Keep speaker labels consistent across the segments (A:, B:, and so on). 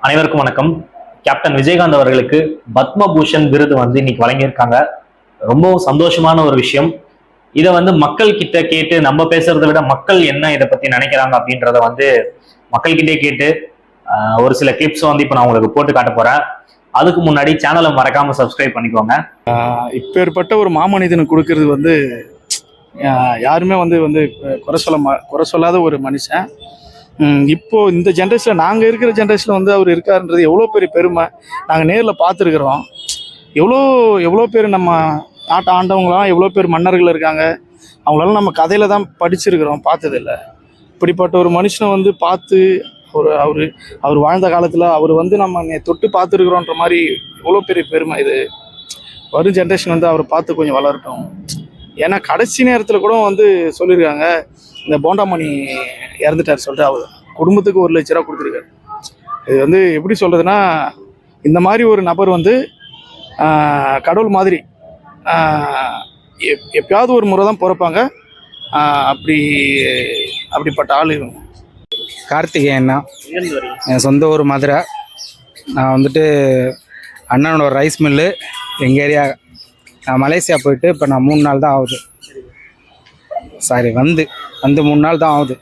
A: அனைவருக்கும் வணக்கம். கேப்டன் விஜயகாந்த் அவர்களுக்கு பத்மபூஷன் விருது இன்னைக்கு வழங்கியிருக்காங்க. ரொம்பவும் சந்தோஷமான ஒரு விஷயம். இதை மக்கள் கிட்ட கேட்டு நம்ம பேசுறதை விட மக்கள் என்ன இதை பத்தி நினைக்கிறாங்க அப்படின்றத மக்கள் கிட்டே கேட்டு ஒரு சில கிளிப்ஸ் இப்ப நான் உங்களுக்கு போட்டு காட்ட போறேன். அதுக்கு முன்னாடி சேனலை மறக்காம சப்ஸ்கிரைப் பண்ணிக்கோங்க.
B: இப்பேற்பட்ட ஒரு மாமனிதனுக்கு கொடுக்கறது யாருமே குறை சொல்லாத ஒரு மனுஷன். இப்போ இந்த ஜென்ரேஷன்ல நாங்கள் இருக்கிற ஜென்ரேஷன்ல அவர் இருக்காருன்றது எவ்வளோ பெரிய பெருமை. நாங்கள் நேரில் பார்த்துருக்குறோம். எவ்வளோ பேர் நம்ம நாட்டை ஆண்டவங்களாம் எவ்வளோ பேர் மன்னர்கள் இருக்காங்க. அவங்களால நம்ம கதையில தான் படிச்சிருக்கிறோம், பார்த்ததில்லை. இப்படிப்பட்ட ஒரு மனுஷனை பார்த்து அவர் வாழ்ந்த காலத்தில் அவர் நம்ம தொட்டு பார்த்துருக்குறோன்ற மாதிரி எவ்வளோ பெரிய பெருமை இது. வரும் ஜென்ரேஷன் அவரை பார்த்து கொஞ்சம் வளரட்டும். ஏன்னா கடைசி நேரத்தில் கூட சொல்லியிருக்காங்க, இந்த போண்டாமணி இறந்துட்டார் சொல்லிட்டு அவர் குடும்பத்துக்கு 1 லட்ச ரூபா கொடுத்துருக்காரு. இது எப்படி சொல்கிறதுனா, இந்த மாதிரி ஒரு நபர் கடவுள் மாதிரி எப்பயாவது ஒரு முறை தான் பிறப்பாங்க. அப்படிப்பட்ட ஆள் இவங்க.
C: கார்த்திகேயன்னா என் சொந்த ஊர் மதுரை. நான் அண்ணனோட ரைஸ் மில்லு எங்கள் ஏரியா. நான் மலேசியா போயிட்டு இப்போ நான் 3 நாள் தான் ஆகுது. சாரி வந்து 3 நாள் தான் ஆகுது.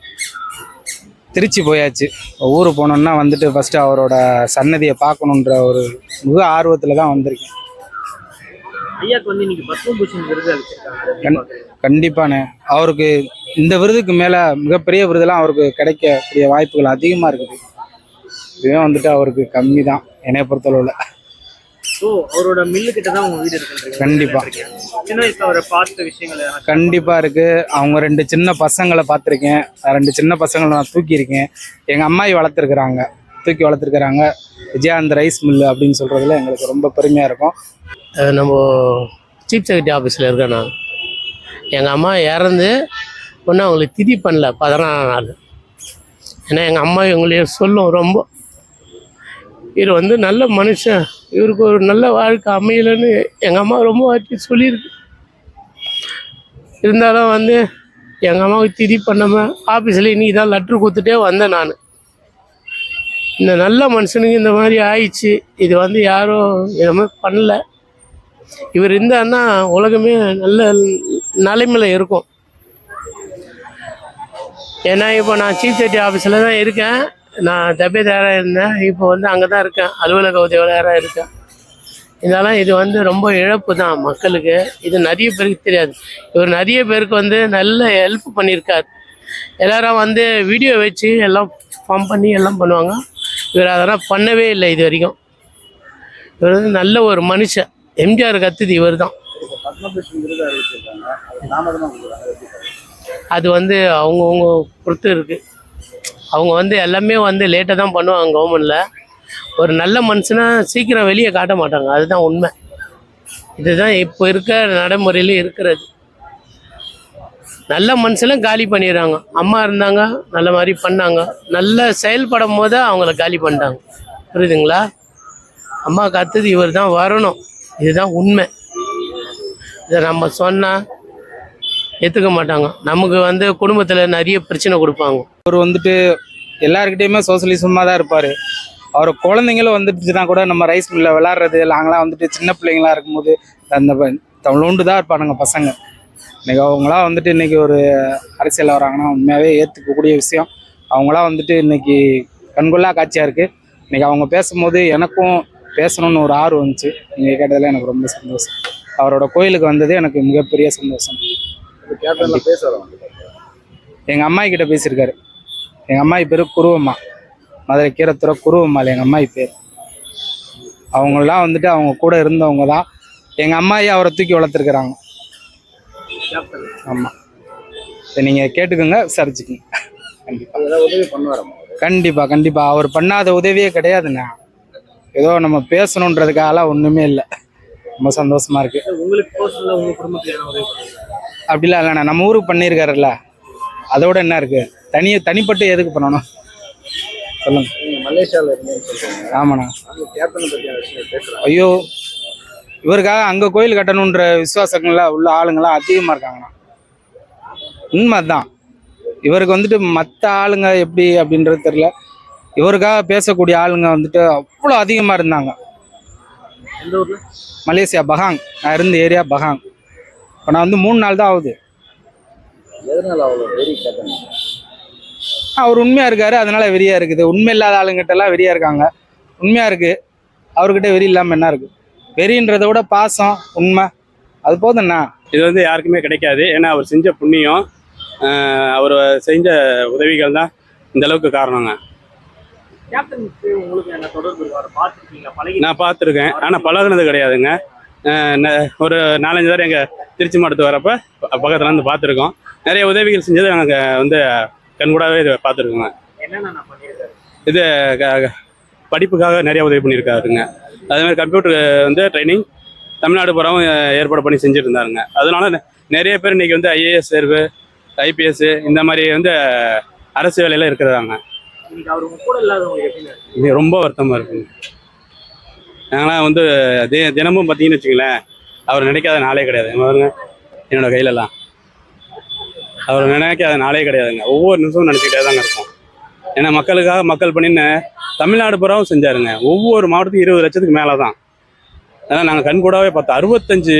C: திருச்சி போயாச்சு. ஊருக்கு போனோன்னா ஃபஸ்ட்டு அவரோட சன்னதியை பார்க்கணுன்ற ஒரு மிக ஆர்வத்தில் தான் வந்திருக்கேன். கண்டிப்பாண்ணே. அவருக்கு இந்த விருதுக்கு மேலே மிகப்பெரிய விருதெல்லாம் அவருக்கு கிடைக்கக்கூடிய வாய்ப்புகள் அதிகமாக இருக்குது. இதுவே அவருக்கு கம்மி தான் என்னைய பொறுத்தளவில்.
A: அவரோட மில்லு கிட்ட தான் உங்க வீடு இருக்கு.
C: கண்டிப்பா
A: சின்ன வயசுல அவரை பார்த்த விஷயங்கள்
C: கண்டிப்பா இருக்கு. அவங்க 2 சின்ன பசங்களை பார்த்துருக்கேன். 2 சின்ன பசங்களை நான் தூக்கியிருக்கேன். எங்க அம்மாயி தூக்கி வளர்த்துருக்குறாங்க. விஜயகாந்த் ரைஸ் மில்லு அப்படின்னு சொல்றதுல எங்களுக்கு ரொம்ப பெருமையா இருக்கும்.
D: நம்ம சீஃப் செக்ரட்டரி ஆஃபீஸில் இருக்கேன் நான். எங்கள் அம்மா இறந்து ஒன்றும் அவங்களுக்கு திதி பண்ணல 14 நாள். ஏன்னா எங்கள் அம்மா எங்களையே சொல்லும் ரொம்ப, இவர் நல்ல மனுஷன், இவருக்கு ஒரு நல்ல வாழ்க்கை அமையலன்னு எங்கள் அம்மா ரொம்ப வாட்டி சொல்லியிருக்கு. இருந்தாலும் எங்கள் அம்மாவுக்கு திதி பண்ணாமல் ஆஃபீஸில் இன்றைக்கி தான் லெட்ரு கொடுத்துட்டே வந்தேன் நான். இந்த நல்ல மனுஷனுக்கு இந்த மாதிரி ஆயிடுச்சு. இது யாரும் இதை மாதிரி பண்ணல. இவர் இருந்தாருன்னா உலகமே நல்ல நிலைமையில் இருக்கும். ஏன்னா இப்போ நான் சீஃப் செக்ரட்டரி ஆஃபீஸில் தான் இருக்கேன். நான் தபேதாராக இருந்தேன். இப்போ அங்கே தான் இருக்கேன், அலுவலக உதவியாளராக இருக்கேன். இதெல்லாம் இது ரொம்ப இழப்பு தான் மக்களுக்கு. இது நிறைய பேருக்கு தெரியாது. இவர் நிறைய பேருக்கு நல்ல ஹெல்ப் பண்ணியிருக்கார். எல்லாரும் வீடியோ வச்சு எல்லாம் ஃபார்ம் பண்ணி எல்லாம் பண்ணுவாங்க. இவர் அதெல்லாம் பண்ணவே இல்லை இது வரைக்கும். இவர் நல்ல ஒரு மனுஷன். எம்ஜிஆர் கத்துது இவர் தான். அது அவங்கவுங்க பொறுத்து இருக்குது. அவங்க எல்லாமே லேட்டாக தான் பண்ணுவாங்க கவர்மெண்டில். ஒரு நல்ல மனுஷனா சீக்கிரம் வெளியே காட்ட மாட்டாங்க. அதுதான் உண்மை. இதுதான் இப்போ இருக்க நடைமுறையில் இருக்கிறது. நல்ல மனுஷெல்லாம் காலி பண்ணிடுறாங்க. அம்மா இருந்தாங்க, நல்ல மாதிரி பண்ணாங்க, நல்ல செயல்படும் போது அவங்கள காலி பண்ணிட்டாங்க. புரியுதுங்களா? அம்மா கத்துது இவர் தான் வரணும். இதுதான் உண்மை. இதை நம்ம சொன்னால் ஏற்றுக்க மாட்டாங்க. நமக்கு குடும்பத்தில் நிறைய பிரச்சனை கொடுப்பாங்க.
C: அவர் எல்லாருக்கிட்டையுமே சோசியலிசமாக தான் இருப்பார். அவர் குழந்தைங்களும் வந்துட்டுச்சுன்னா கூட நம்ம ரைஸ் மில்லில் விளாட்றது, நாங்களாம் சின்ன பிள்ளைங்களாம் இருக்கும்போது அந்த தமிழோண்டு தான் இருப்பானுங்க பசங்க. இன்றைக்கி அவங்களாம் இன்றைக்கி ஒரு அரசியலில் வராங்கன்னா உண்மையாகவே ஏற்றுக்கக்கூடிய விஷயம். அவங்களாம் இன்றைக்கி கண்கொள்ளா காட்சியாக இருக்குது. இன்றைக்கி அவங்க பேசும்போது எனக்கும் பேசணும்னு ஒரு ஆர்வம் வந்துச்சு. நீங்கள் கேட்டதில் எனக்கு ரொம்ப சந்தோஷம். அவரோட கோயிலுக்கு வந்தது எனக்கு மிகப்பெரிய சந்தோஷம். எங்கள் அம்மாயி கிட்ட பேசியிருக்காரு. எங்கள் அம்மாயி பேர் குருவம்மா, மதுரை கீரத்துறை குருவம்மாள் எங்கள் அம்மாயி பேர். அவங்களாம் அவங்க கூட இருந்தவங்க தான். எங்கள் அம்மாயி அவரை தூக்கி வளர்த்துருக்குறாங்க. ஆமாம், இதை நீங்கள் கேட்டுக்கோங்க, விசாரிச்சுக்கோங்க. கண்டிப்பாக கண்டிப்பாக அவர் பண்ணாத உதவியே கிடையாதுண்ணா. ஏதோ நம்ம பேசணுன்றதுக்காக ஒன்றுமே இல்லை. ரொம்ப சந்தோஷமாக இருக்குது. அப்படிலாம் இல்லைண்ணா, நம்ம ஊருக்கு பண்ணியிருக்காருல்ல, அதோட என்ன இருக்குது? தனிப்பட்டு எதுக்கு பண்ணணும் சொல்லுங்க. ஆமாண்ணா. ஐயோ, இவருக்காக அங்கே கோயில் கட்டணுன்ற விசுவாசங்கள்லாம் உள்ள ஆளுங்கள்லாம் அதிகமாக இருக்காங்கண்ணா. உண்மை தான். இவருக்கு மற்ற ஆளுங்க எப்படி அப்படின்றது தெரியல. இவருக்காக பேசக்கூடிய ஆளுங்க வந்துட்டு அவ்வளோ அதிகமாக இருந்தாங்க.
A: எந்த ஊர்ல?
C: மலேசியா பகாங், நான் இருந்த ஏரியா பகாங். இப்போ நான் வந்து 3 நாள் தான் ஆகுது.
E: எதனால அவ்வளோ வெறி கேட்டேன்?
C: அவர் உண்மையா இருக்காரு, அதனால வெறியா இருக்குது. உண்மை இல்லாத ஆளுங்கிட்ட எல்லாம் வெறியா இருக்காங்க. உண்மையா இருக்கு, அவர்கிட்ட வெறி இல்லாமல் என்ன இருக்கு? வெறின்றதை விட பாசம், உண்மை, அது போதும்ண்ணா.
F: இது வந்து யாருக்குமே கிடைக்காது. ஏன்னா அவர் செஞ்ச புண்ணியம், அவர் செஞ்ச உதவிகள் தான் இந்த அளவுக்கு காரணங்க.
A: கேப்டனுக்கு உங்களுக்கு என்ன தொடர்பு இருக்கு? அவரை பார்த்துருக்கீங்களா? பழகி?
F: நான் பார்த்துருக்கேன், ஆனால் பழகுனது கிடையாதுங்க. ஒரு 4-5 தடவை எங்கள் திருச்சி மாவட்டத்துக்கு வரப்போ பக்கத்தில் வந்து பார்த்துருக்கோம். நிறைய உதவிகள் செஞ்சது நாங்கள் வந்து கண்கூடாவே இது பார்த்துருக்கோங்க.
A: என்னென்ன பண்ணியிருக்காரு?
F: இது படிப்புக்காக நிறைய உதவி பண்ணியிருக்காருங்க. அதே மாதிரி கம்ப்யூட்டர் வந்து ட்ரைனிங் தமிழ்நாடு பூராவும் ஏற்பாடு பண்ணி செஞ்சுட்டு இருந்தாருங்க. அதனால நிறைய பேர் இன்னைக்கு வந்து ஐஏஎஸ் தேர்வு, ஐபிஎஸ் இந்த மாதிரி வந்து அரசு வேலையில இருக்கிறாங்க.
A: இன்னைக்கு அவர் உங்க கூட இல்லாதவங்களுக்கு எப்படி?
F: இது ரொம்ப வருத்தமாக இருக்குங்க. நாங்களாம் வந்து தினமும் பார்த்தீங்கன்னு வச்சுங்களேன், அவர் நினைக்காத நாளே கிடையாது. பாருங்க என்னோட கையிலலாம் அவர் நினைக்காத நாளே கிடையாதுங்க. ஒவ்வொரு நிமிஷமும் நினச்சிக்கிட்டே தாங்க இருக்கும். ஏன்னா மக்களுக்காக மக்கள் பண்ணின்னு தமிழ்நாடு பூராவும் செஞ்சாருங்க. ஒவ்வொரு மாவட்டத்துக்கும் 20 லட்சத்துக்கு மேலே தான். அதனால் நாங்கள் கண்கூடாவே பார்த்தோம். 65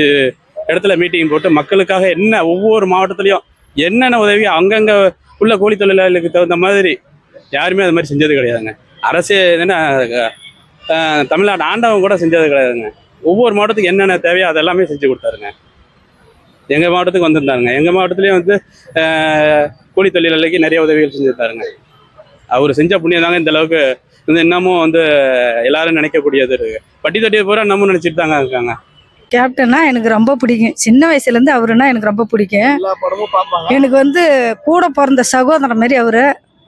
F: இடத்துல மீட்டிங் போட்டு மக்களுக்காக என்ன ஒவ்வொரு மாவட்டத்துலையும் என்னென்ன உதவி அங்கங்கே உள்ள கூலி தொழிலாளர்களுக்கு தகுந்த மாதிரி யாருமே அது மாதிரி செஞ்சது கிடையாதுங்க. அரசே என்ன தமிழ்நாடு ஆண்டவன் கூட செஞ்சது கிடையாதுங்க. ஒவ்வொரு மாவட்டத்துக்கு என்னென்ன தேவையோ அதெல்லாமே செஞ்சு கொடுத்தாருங்க. எங்கள் மாவட்டத்துக்கு வந்திருந்தாருங்க. எங்கள் மாவட்டத்துலேயும் வந்து கூலி தொழிலாளர்களுக்கு நிறைய உதவிகள் செஞ்சுருந்தாருங்க. அவர் செஞ்ச புண்ணியம் தாங்க இந்த அளவுக்கு வந்து இன்னமும் வந்து எல்லாரும் நினைக்கக்கூடியது இருக்கு. பட்டி தொட்டியை பூரா இன்னமும் நினைச்சிட்டு தாங்க இருக்காங்க.
G: கேப்டன்னா எனக்கு ரொம்ப பிடிக்கும். சின்ன வயசுலேருந்து அவருன்னா எனக்கு ரொம்ப பிடிக்கும்.
B: எல்லா படமும் பார்ப்பாங்க.
G: எனக்கு வந்து கூட பிறந்த சகோதரன் மாதிரி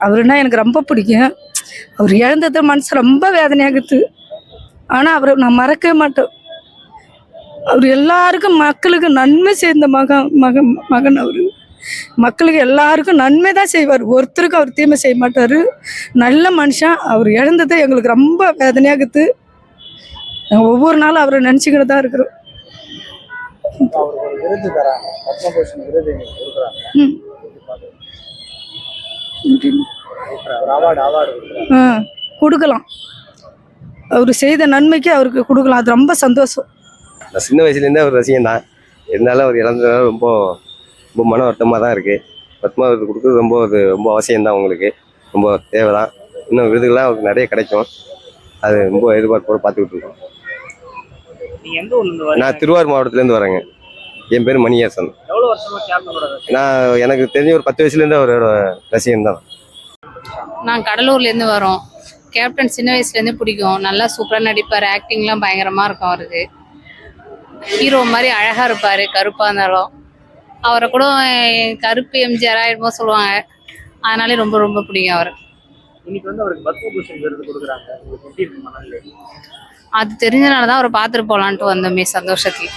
G: அவருன்னா எனக்கு ரொம்ப பிடிக்கும். அவர் இழந்தது மனசு ரொம்ப வேதனையாகுது. ஆனால் அவரை நான் மறக்கவே மாட்டேன். அவர் எல்லாருக்கும் மக்களுக்கு நன்மை செய்த மகன் அவர். மக்களுக்கு எல்லாருக்கும் நன்மை தான் செய்வார். ஒருத்தருக்கு அவர் தீமை செய்ய மாட்டார். நல்ல மனுஷன். அவர் இழந்தது எங்களுக்கு ரொம்ப வேதனையாகுது. நாங்கள் ஒவ்வொரு நாளும் அவரை நினச்சிக்கிட்டு தான் இருக்கிறோம்.
E: அவருக்கு ஒரு விருது தராங்க, பத்மபூஷன் விருது இன்னைக்கு கொடுக்குறாங்க. ஒரு அவார்டு கொடுக்குறாங்க.
G: கொடுக்கலாம். அவர் செய்த நன்மைக்கு அவருக்கு கொடுக்கலாம். அது ரொம்ப சந்தோஷம்.
H: நான் சின்ன வயசுலேருந்தே அவர் ரசிகன் தான். இருந்தாலும் அவர் இறந்ததுனால ரொம்ப ரொம்ப மன வருத்தமாக தான் இருக்குது. பத்மா விருது கொடுக்குறது ரொம்ப அவசியம்தான். உங்களுக்கு ரொம்ப தேவை தான். இன்னும் விருதுகள்லாம் அவருக்கு நிறைய கிடைக்கும். அது ரொம்ப எதிர்பார்ப்போடு பார்த்துக்கிட்டு இருக்கோம்.
A: நீங்க எந்த ஊர்ல இருந்து வரீங்க?
H: நான் திருவாரூர் மாவட்டத்துலேருந்து வரேங்க. என் பேர் மணியரசன்.
A: எவ்வளவு வருஷமா கேப்டனோட ரசிகர்?
H: நான் எனக்கு தெரிஞ்ச ஒரு 10 வயசுலேருந்து அவரோட ரசிகன் தான்.
I: நான் கடலூர்லேருந்து வரோம். கேப்டன் சின்ன வயசுலேருந்து பிடிக்கும். நல்லா சூப்பராக நடிப்பார். ஆக்டிங்லாம் பயங்கரமாக இருக்கும் அவருக்கு. ஹீரோ மாதிரி அழகாக இருப்பார். கருப்பாக இருந்தாலும் அவரை கூட கருப்பு எம்ஜிஆர் ஆயிடுமோ சொல்லுவாங்க. அதனாலே ரொம்ப ரொம்ப பிடிக்கும் அவர்.
A: இன்னைக்கு வந்து அவருக்கு பத்மபூஷன் விருது கொடுக்குறாங்க. உங்களுக்கு எப்படி இருக்கு மனநிலை?
I: அது தெரிஞ்சனால தான் அவரை பார்த்துட்டு போகலான்ட்டு வந்தோமே சந்தோஷத்தில்.